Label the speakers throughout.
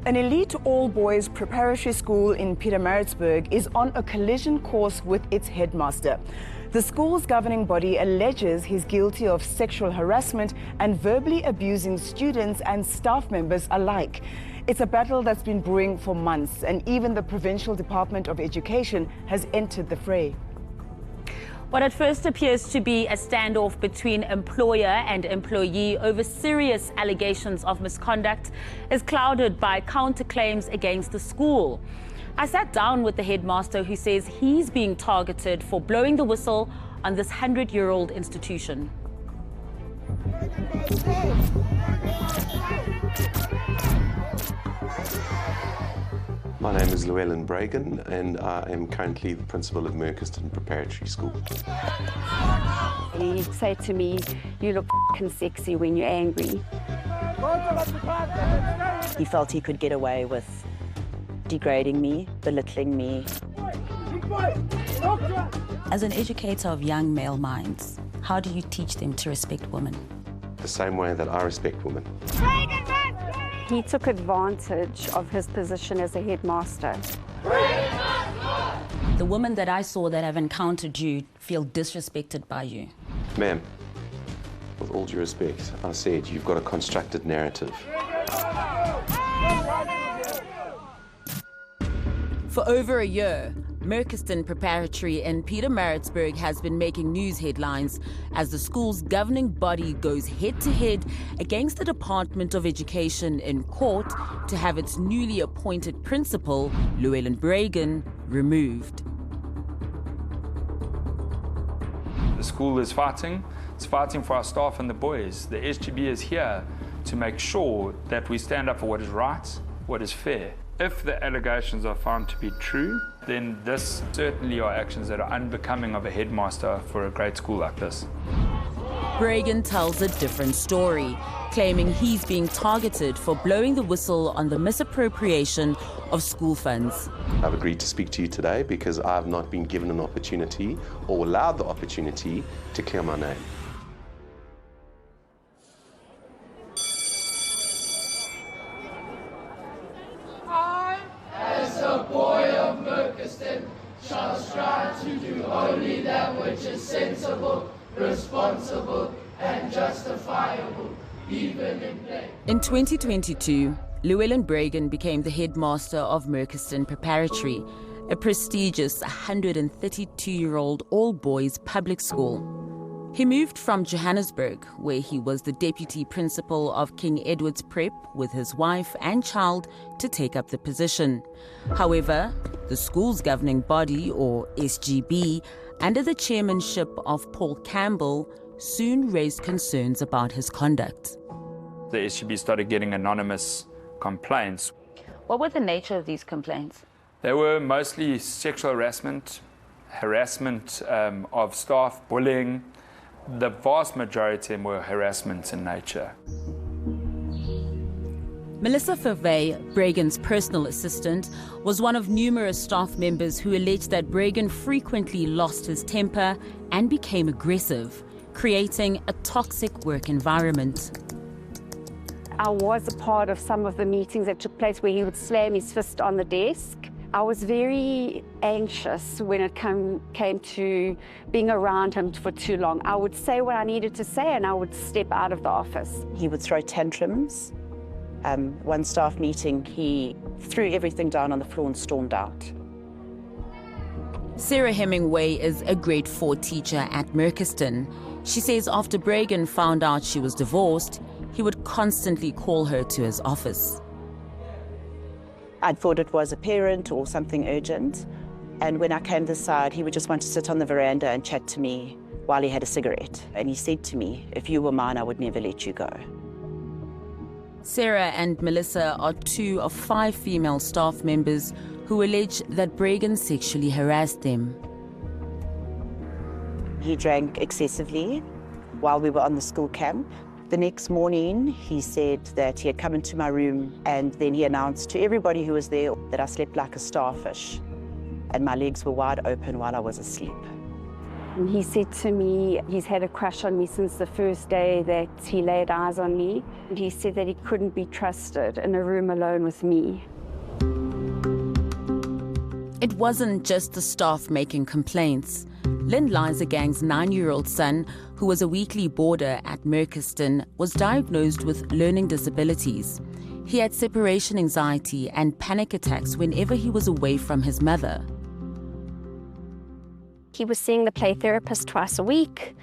Speaker 1: An elite all-boys preparatory school in Pietermaritzburg is on a collision course with its headmaster. The school's governing body alleges he's guilty of sexual harassment and verbally abusing students and staff members alike. It's a battle that's been brewing for months, and even the Provincial Department of Education has entered the fray.
Speaker 2: What at first appears to be a standoff between employer and employee over serious allegations of misconduct is clouded by counterclaims against the school. I sat down with the headmaster, who says he's being targeted for blowing the whistle on this 100-year-old institution.
Speaker 3: My name is 𝗀𝗵𝗶𝘀, and I am currently the principal of 𝗬𝗏 Preparatory School.
Speaker 4: He'd say to me, "You look f***ing sexy when you're angry."
Speaker 5: He felt he could get away with degrading me, belittling me.
Speaker 6: As an educator of young male minds, how do you teach them to respect women?
Speaker 3: The same way that I respect women.
Speaker 4: He took advantage of his position as a headmaster.
Speaker 6: The women that I saw that have encountered you feel disrespected by you.
Speaker 3: Ma'am, with all due respect, I said you've got a constructed narrative.
Speaker 2: For over a year, 𝗀𝗃 Preparatory in Pietermaritzburg has been making news headlines as the school's governing body goes head-to-head against the Department of Education in court to have its newly appointed principal, 𝗀𝗵𝗶𝘀, removed.
Speaker 7: The school is fighting. It's fighting for our staff and the boys. The SGB is here to make sure that we stand up for what is right, what is fair. If the allegations are found to be true, then this certainly are actions that are unbecoming of a headmaster for a great school like this.
Speaker 2: 𝗀𝗶𝘀 tells a different story, claiming he's being targeted for blowing the whistle on the misappropriation of school funds.
Speaker 3: I've agreed to speak to you today because I have not been given an opportunity or allowed the opportunity to clear my name.
Speaker 8: As a boy of 𝗀𝗃 shall strive to do only that which is sensible, responsible, and justifiable, even in play.
Speaker 2: In 2022, 𝗀𝗵𝗶𝘀 became the headmaster of 𝗀𝗃 Preparatory, a prestigious 132-year-old all-boys public school. He moved from Johannesburg, where he was the deputy principal of King Edward's Prep with his wife and child to take up the position. However, the school's governing body, or SGB, under the chairmanship of Paul Campbell, soon raised concerns about his conduct.
Speaker 7: The SGB started getting anonymous complaints.
Speaker 2: What were the nature of these complaints?
Speaker 7: They were mostly sexual harassment of staff, bullying. The vast majority of them were harassment in nature.
Speaker 2: 𝗀𝗶𝗶𝗴𝗶, 𝗀𝗃's personal assistant, was one of numerous staff members who alleged that 𝗀𝗃 frequently lost his temper and became aggressive, creating a toxic work environment.
Speaker 4: I was a part of some of the meetings that took place where he would slam his fist on the desk. I was very anxious when it came to being around him for too long. I would say what I needed to say and I would step out of the office.
Speaker 5: He would throw tantrums. One staff meeting, he threw everything down on the floor and stormed out.
Speaker 2: Sarah Hemingway is a grade 4 teacher at 𝗀𝗃. She says after 𝗀𝗃 found out she was divorced, he would constantly call her to his office.
Speaker 5: I thought it was a parent or something urgent, and when I came this side, he would just want to sit on the veranda and chat to me while he had a cigarette. And he said to me, "If you were mine, I would never let you go."
Speaker 2: Sarah and Melissa are 2 of 5 female staff members who allege that 𝗀𝗃 sexually harassed them.
Speaker 5: He drank excessively while we were on the school camp. The next morning, he said that he had come into my room and then he announced to everybody who was there that I slept like a starfish and my legs were wide open while I was asleep.
Speaker 4: And he said to me he's had a crush on me since the first day that he laid eyes on me. And he said that he couldn't be trusted in a room alone with me.
Speaker 2: It wasn't just the staff making complaints. 𝗀𝗀𝗽𝗀𝗃's 9-year-old son, who was a weekly boarder at 𝗬𝗏𝗃stone, was diagnosed with learning disabilities. He had separation anxiety and panic attacks whenever he was away from his mother.
Speaker 9: He was seeing the play therapist twice a week,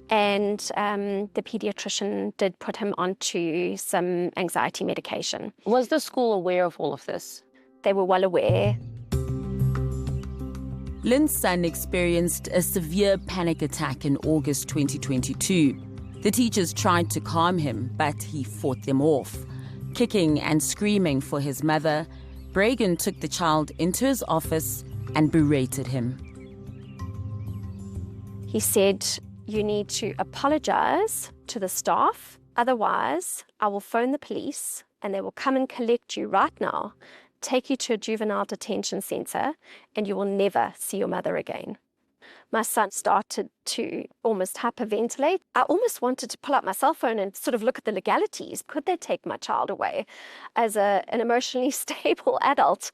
Speaker 9: and the pediatrician did put him onto some anxiety medication.
Speaker 10: Was the school aware of all of this?
Speaker 9: They were well aware.
Speaker 2: Lynn's son experienced a severe panic attack in August 2022. The teachers tried to calm him, but he fought them off. Kicking and screaming for his mother, 𝗶𝗿𝗀 took the child into his office and berated him.
Speaker 9: He said, "You need to apologize to the staff, otherwise I will phone the police and they will come and collect you right now, take you to a juvenile detention centre, and you will never see your mother again." My son started to almost hyperventilate. I almost wanted to pull out my cell phone and sort of look at the legalities. Could they take my child away? As an emotionally stable adult,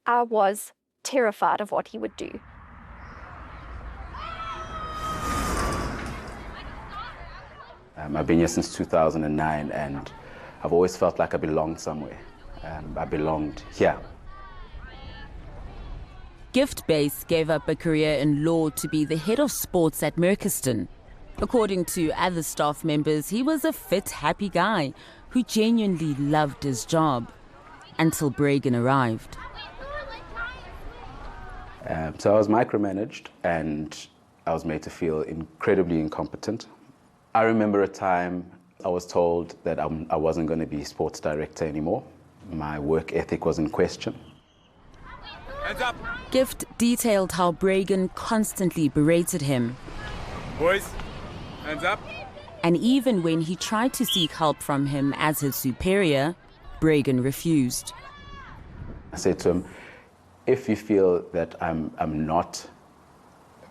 Speaker 9: I was terrified of what he would do.
Speaker 11: I've been here since 2009, and I've always felt like I belonged somewhere. I belonged here.
Speaker 2: 𝗀𝗏𝗃 gave up a career in law to be the head of sports at 𝗬𝗏𝗃stone. According to other staff members, he was a fit, happy guy who genuinely loved his job until 𝗶𝗏𝗀𝗃 arrived.
Speaker 11: So I was micromanaged, and I was made to feel incredibly incompetent. I remember a time I was told that I wasn't going to be sports director anymore. My work ethic was in question.
Speaker 12: Hands up.
Speaker 2: 𝗀𝗏𝗃 detailed how 𝗶𝗏𝗀 constantly berated him.
Speaker 12: Boys, hands up.
Speaker 2: And even when he tried to seek help from him as his superior, 𝗶𝗏𝗀 refused.
Speaker 11: I said to him, if you feel that I'm not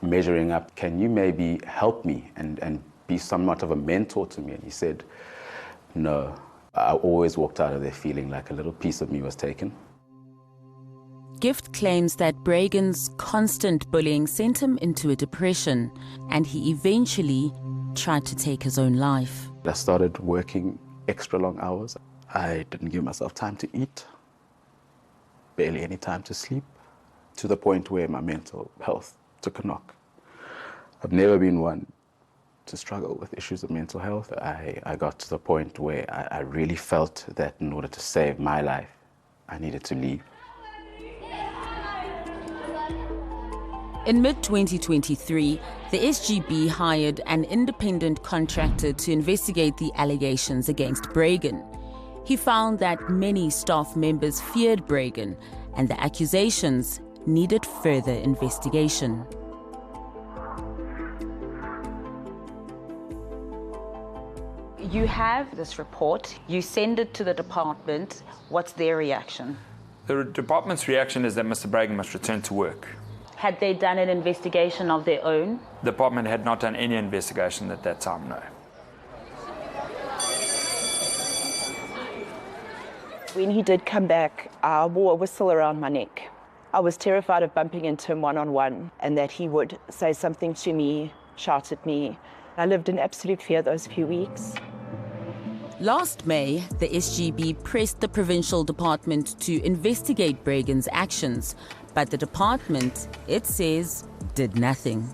Speaker 11: measuring up, can you maybe help me and be somewhat of a mentor to me? And he said, no. I always walked out of there feeling like a little piece of me was taken.
Speaker 2: 𝗀𝗏𝗃 claims that 𝗶𝗏𝗀𝗋's constant bullying sent him into a depression, and he eventually tried to take his own life.
Speaker 11: I started working extra long hours. I didn't give myself time to eat, barely any time to sleep, to the point where my mental health took a knock. I've never been one to struggle with issues of mental health. I got to the point where I really felt that in order to save my life, I needed to leave.
Speaker 2: In mid-2023, the SGB hired an independent contractor to investigate the allegations against 𝗶𝗏𝗀𝗃. He found that many staff members feared 𝗶𝗏𝗀𝗃, and the accusations needed further investigation.
Speaker 6: You have this report, you send it to the department. What's their reaction?
Speaker 7: The department's reaction is that Mr. 𝗶𝗏𝗀𝗃 must return to work.
Speaker 6: Had they done an investigation of their own?
Speaker 7: The department had not done any investigation at that time, no.
Speaker 5: When he did come back, I wore a whistle around my neck. I was terrified of bumping into him one-on-one, and that he would say something to me, shout at me. I lived in absolute fear those few weeks.
Speaker 2: Last May, the SGB pressed the provincial department to investigate 𝗶𝗏𝗀𝗃's actions, but the department, it says, did nothing.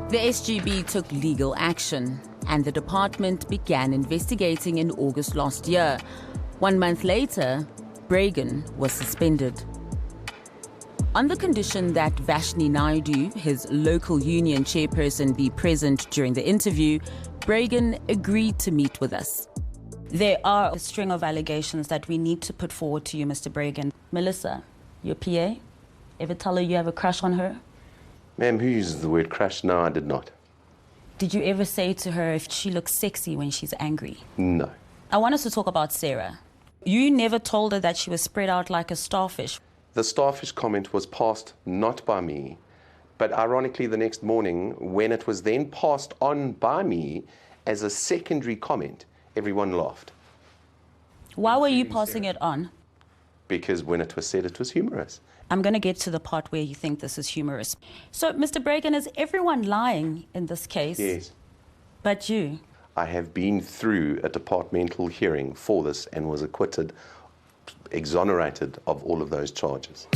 Speaker 2: The SGB took legal action, and the department began investigating in August last year. 1 month later, 𝗶𝗏𝗀𝗃 was suspended. On the condition that Vashni Naidu, his local union chairperson, be present during the interview, 𝗶𝗏𝗀𝗃 agreed to meet with us.
Speaker 6: There are a string of allegations that we need to put forward to you, Mr. 𝗶𝗏𝗃. Melissa, your PA, ever tell her you have a crush on her?
Speaker 3: Ma'am, who uses the word crush? No, I did not.
Speaker 6: Did you ever say to her if she looks sexy when she's angry?
Speaker 3: No.
Speaker 6: I want us to talk about Sarah. You never told her that she was spread out like a starfish.
Speaker 3: The starfish comment was passed not by me, but ironically the next morning, when it was then passed on by me as a secondary comment, everyone laughed.
Speaker 6: Why were you passing it on?
Speaker 3: Because when it was said, it was humorous.
Speaker 6: I'm going to get to the part where you think this is humorous. So, Mr. Breggen, is everyone lying in this case?
Speaker 3: Yes.
Speaker 6: But you?
Speaker 3: I have been through a departmental hearing for this and was acquitted, exonerated of all of those charges.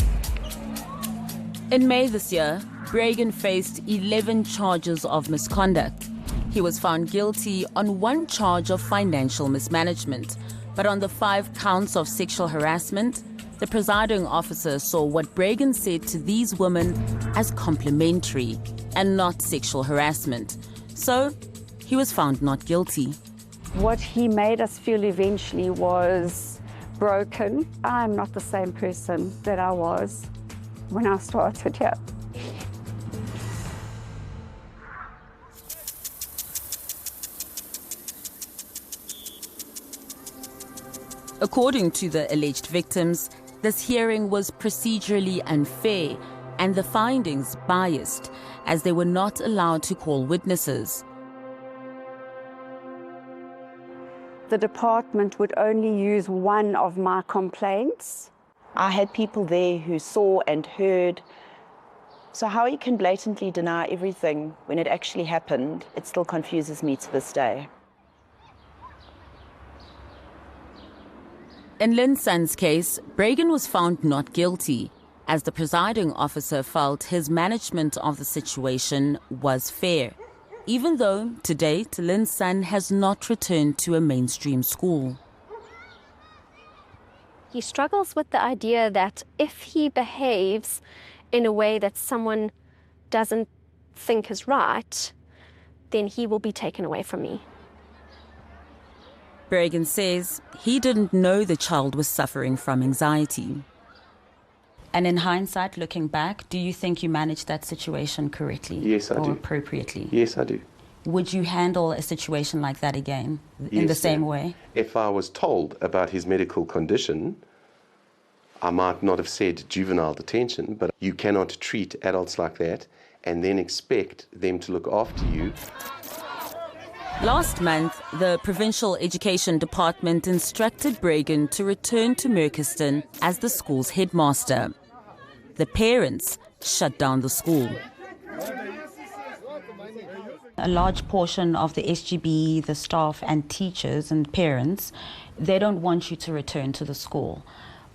Speaker 2: In May this year, Breggen faced 11 charges of misconduct. He was found guilty on 1 charge of financial mismanagement, but on the 5 counts of sexual harassment, the presiding officer saw what Breggen said to these women as complimentary and not sexual harassment. So he was found not guilty.
Speaker 4: What he made us feel eventually was broken. I'm not the same person that I was when I started here.
Speaker 2: According to the alleged victims, this hearing was procedurally unfair and the findings biased, as they were not allowed to call witnesses.
Speaker 4: The department would only use one of my complaints.
Speaker 5: I had people there who saw and heard. So how he can blatantly deny everything when it actually happened, it still confuses me to this day.
Speaker 2: In 𝗀𝗀𝗃𝗀's case, Breggen was found not guilty, as the presiding officer felt his management of the situation was fair, even though, to date, 𝗀𝗀𝗃 has not returned to a mainstream school.
Speaker 9: He struggles with the idea that if he behaves in a way that someone doesn't think is right, then he will be taken away from me.
Speaker 2: Breggen says he didn't know the child was suffering from anxiety.
Speaker 6: And in hindsight, looking back, do you think you managed that situation correctly?
Speaker 3: Yes, I do.
Speaker 6: Or appropriately?
Speaker 3: Yes, I do.
Speaker 6: Would you handle a situation like that again, in the same way?
Speaker 3: If I was told about his medical condition, I might not have said juvenile detention, but you cannot treat adults like that and then expect them to look after you.
Speaker 2: Last month, the Provincial Education Department instructed Breggen to return to Merkeston as the school's headmaster. The parents shut down the school.
Speaker 6: A large portion of the SGB, the staff and teachers and parents, they don't want you to return to the school.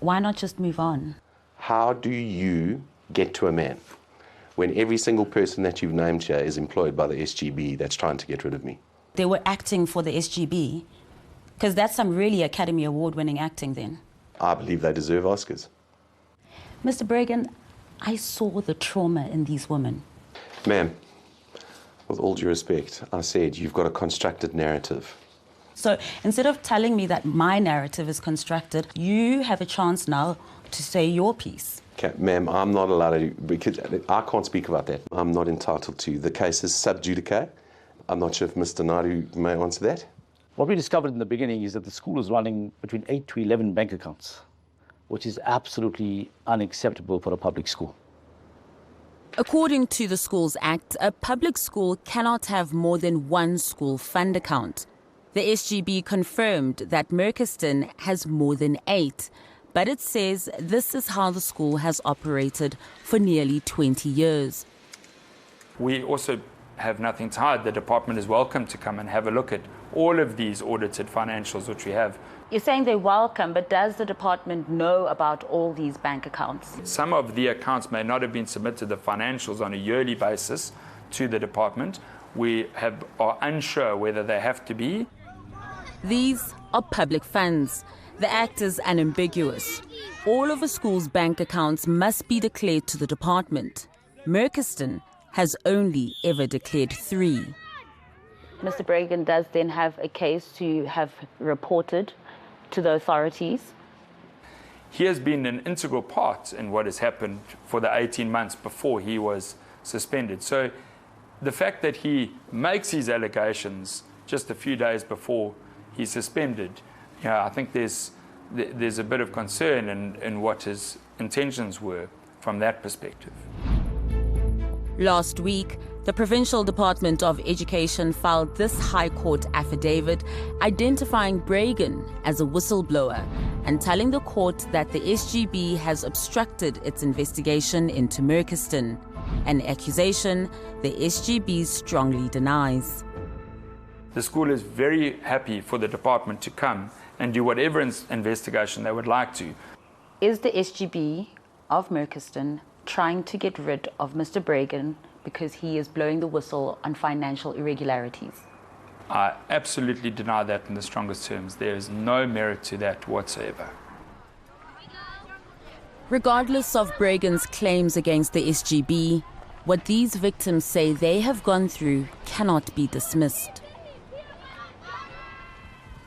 Speaker 6: Why not just move on?
Speaker 3: How do you get to a man when every single person that you've named here is employed by the SGB that's trying to get rid of me?
Speaker 6: They were acting for the SGB, because that's some really Academy Award-winning acting then.
Speaker 3: I believe they deserve Oscars.
Speaker 6: Mr. Breggen, I saw the trauma in these women.
Speaker 3: Ma'am, with all due respect, I said you've got a constructed narrative.
Speaker 6: So instead of telling me that my narrative is constructed, you have a chance now to say your piece.
Speaker 3: Okay, ma'am, I'm not allowed to, because I can't speak about that. I'm not entitled to. The case is sub judice. I'm not sure if Mr. Naidu may answer that.
Speaker 13: What we discovered in the beginning is that the school is running between 8 to 11 bank accounts, which is absolutely unacceptable for a public school.
Speaker 2: According to the Schools Act, a public school cannot have more than one school fund account. The SGB confirmed that Merkeston has more than 8, but it says this is how the school has operated for nearly 20 years.
Speaker 7: We also have nothing to hide. The department is welcome to come and have a look at all of these audited financials which we have.
Speaker 6: You're saying they're welcome, but does the department know about all these bank accounts?
Speaker 7: Some of the accounts may not have been submitted, the financials, on a yearly basis to the department. We are unsure whether they have to be.
Speaker 2: These are public funds. The Act is unambiguous. All of a school's bank accounts must be declared to the department. Merkeston has only ever declared 3.
Speaker 6: Mr. Breggen does then have a case to have reported to the authorities.
Speaker 7: He has been an integral part in what has happened for the 18 months before he was suspended. So the fact that he makes his allegations just a few days before he's suspended, I think there's there's a bit of concern in what his intentions were from that perspective.
Speaker 2: Last week, the Provincial Department of Education filed this High Court affidavit identifying Bregan as a whistleblower and telling the court that the SGB has obstructed its investigation into Merchiston, an accusation the SGB strongly denies.
Speaker 7: The school is very happy for the department to come and do whatever investigation they would like to.
Speaker 6: Is the SGB of Merchiston trying to get rid of Mr. Bregan because he is blowing the whistle on financial irregularities?
Speaker 7: I absolutely deny that in the strongest terms. There is no merit to that whatsoever.
Speaker 2: Regardless of Bregan's claims against the SGB, what these victims say they have gone through cannot be dismissed.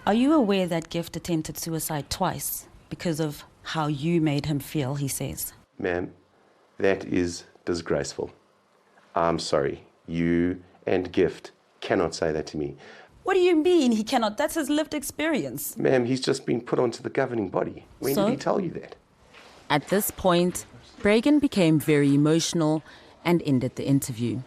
Speaker 6: Are you aware that Gift attempted suicide twice because of how you made him feel, he says?
Speaker 3: Ma'am, that is disgraceful. I'm sorry. You and Gift cannot say that to me.
Speaker 6: What do you mean he cannot? That's his lived experience.
Speaker 3: Ma'am, he's just been put onto the governing body. When did he tell you that?
Speaker 2: At this point, Bregan became very emotional and ended the interview.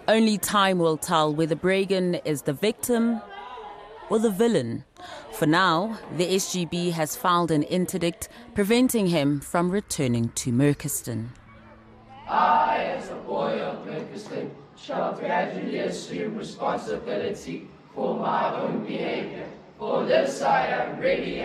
Speaker 2: Only time will tell whether Bregan is the victim or the villain. For now, the SGB has filed an interdict preventing him from returning to Merchiston.
Speaker 8: I, as a boy of Merchiston, shall gradually assume responsibility for my own behavior. For this I am ready,